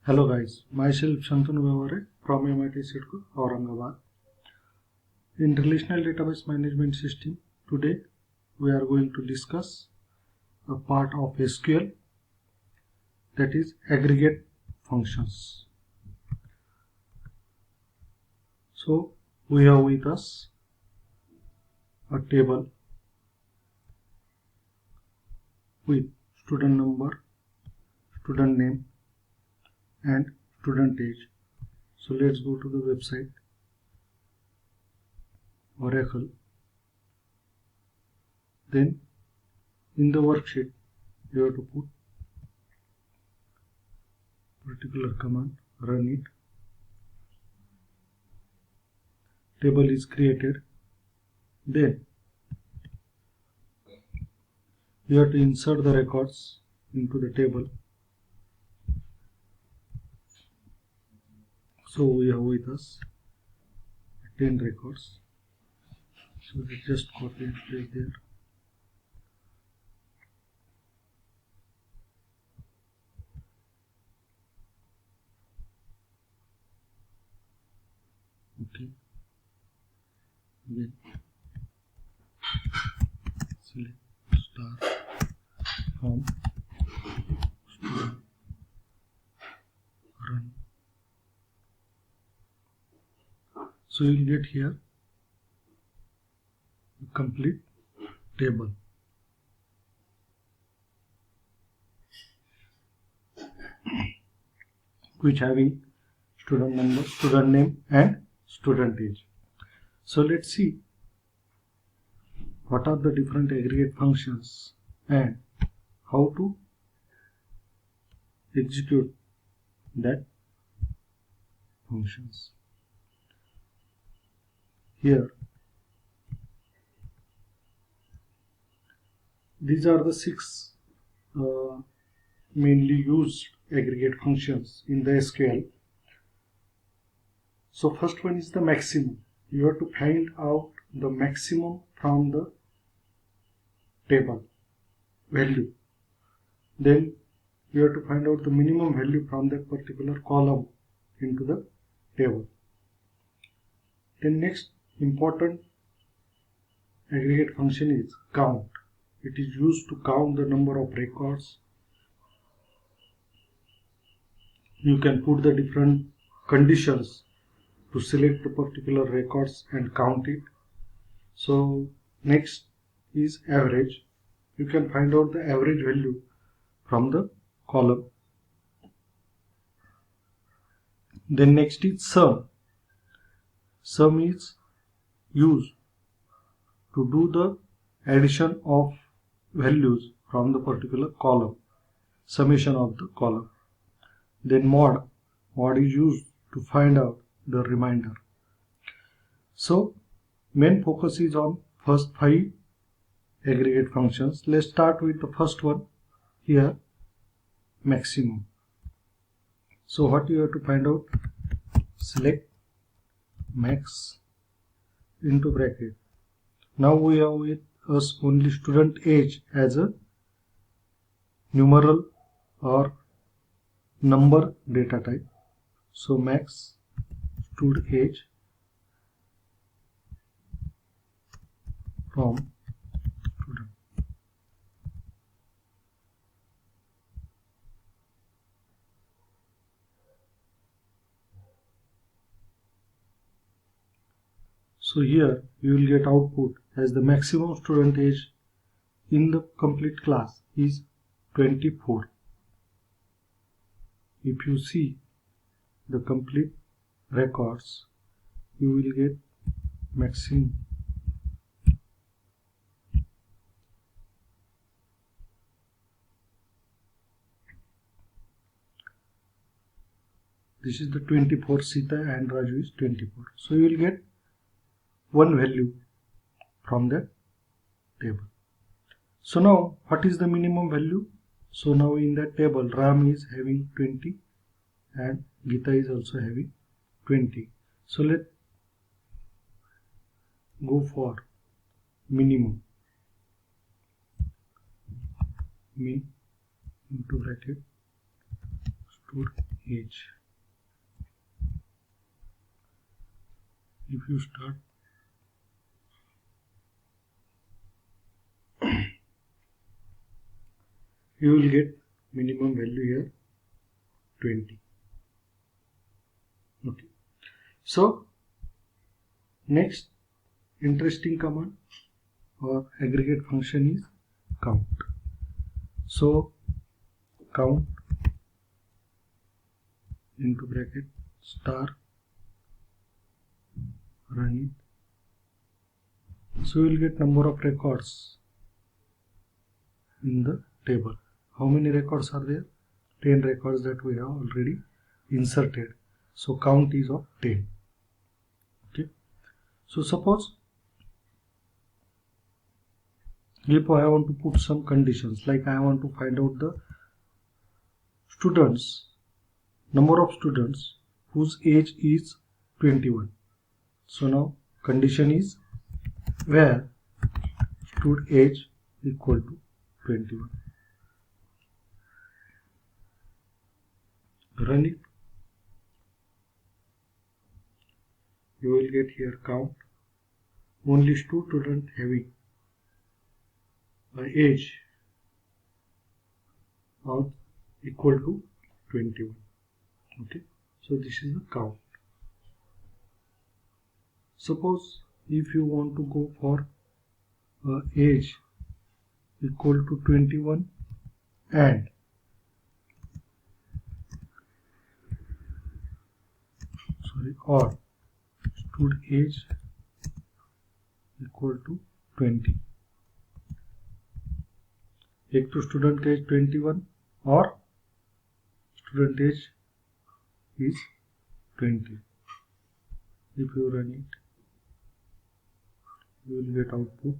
Hello guys, myself Shantanu Vyavare from MIT SIDCO, Aurangabad. In Relational Database Management System, today we are going to discuss a part of SQL, that is aggregate functions. So we have with us a table with student number, student name and student age. So let's go to the website Oracle. Then in the worksheet you have to put particular command, run it. Table is created. Then you have to insert the records into the table. So we have with us 10 records. So let's just copy and paste there. Okay. Then select star from student run. So you will get here a complete table. Which having student number, student name and student age. So let's see what are the different aggregate functions and how to execute that functions. Here these are the 6 mainly used aggregate functions in the SQL. So first one is the maximum. You have to find out the maximum from the table value. Then you have to find out the minimum value from that particular column into the table. Then next important aggregate function is count. It is used to count the number of records. You can put the different conditions to select the particular records and count it. So next is average. You can find out the average value from the column. Then next is sum. Sum is used to do the addition of values from the particular column, summation of the column. Then mod. Mod is used to find out the remainder. So main focus is on first 5 aggregate functions. Let's start with the first one here, maximum. So what you have to find out, select max into bracket. Now we have with us only student age as a numeral or number data type. So max stud age from student. So here you will get output as the maximum student age in the complete class is 24. If you see the complete records, you will get maximum. This is the 24, Sita and Raju is 24. So you will get one value from that table. So now what is the minimum value? So now in that table Ram is having 20 and Gita is also having 20. So let's go for minimum. Min into bracket stud age. If you start you will get minimum value here 20. Okay. So next interesting command or aggregate function is count. So count into bracket star, run it. So you will get number of records in the table. How many records are there? 10 records that we have already inserted. So count is of 10. Okay. So suppose if I want to put some conditions, like I want to find out the students, number of students whose age is 21. So now condition is where stud age equal to 21. Run it. You will get here count only student having age of equal to 21. Okay, so this is the count. Suppose if you want to go for age equal to 21 and or stud age equal to 20. एक तो student age 21 और student age is 20. If you run it, you will get output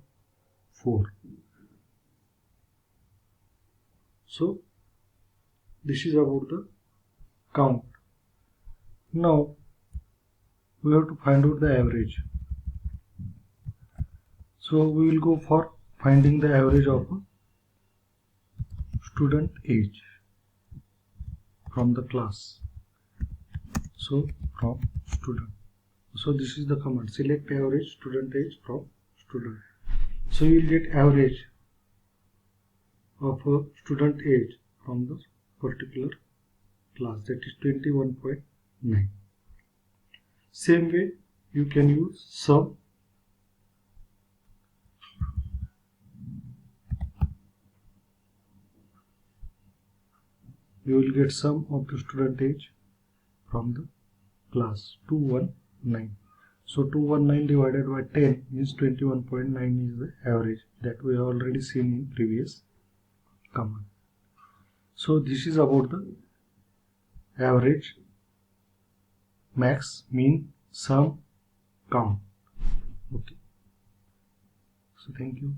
4. So this is about the count. Now we have to find out the average. So we will go for finding the average of student age from the class. So from student. So this is the command, select average student age from student. So you will get average of a student age from the particular class, that is 21.9. Same way you can use sum. You will get sum of the student age from the class 219. So 219 divided by 10 means 21.9 is the average that we have already seen in previous command. So this is about the average, max, mean, sum, count. Okay. So thank you.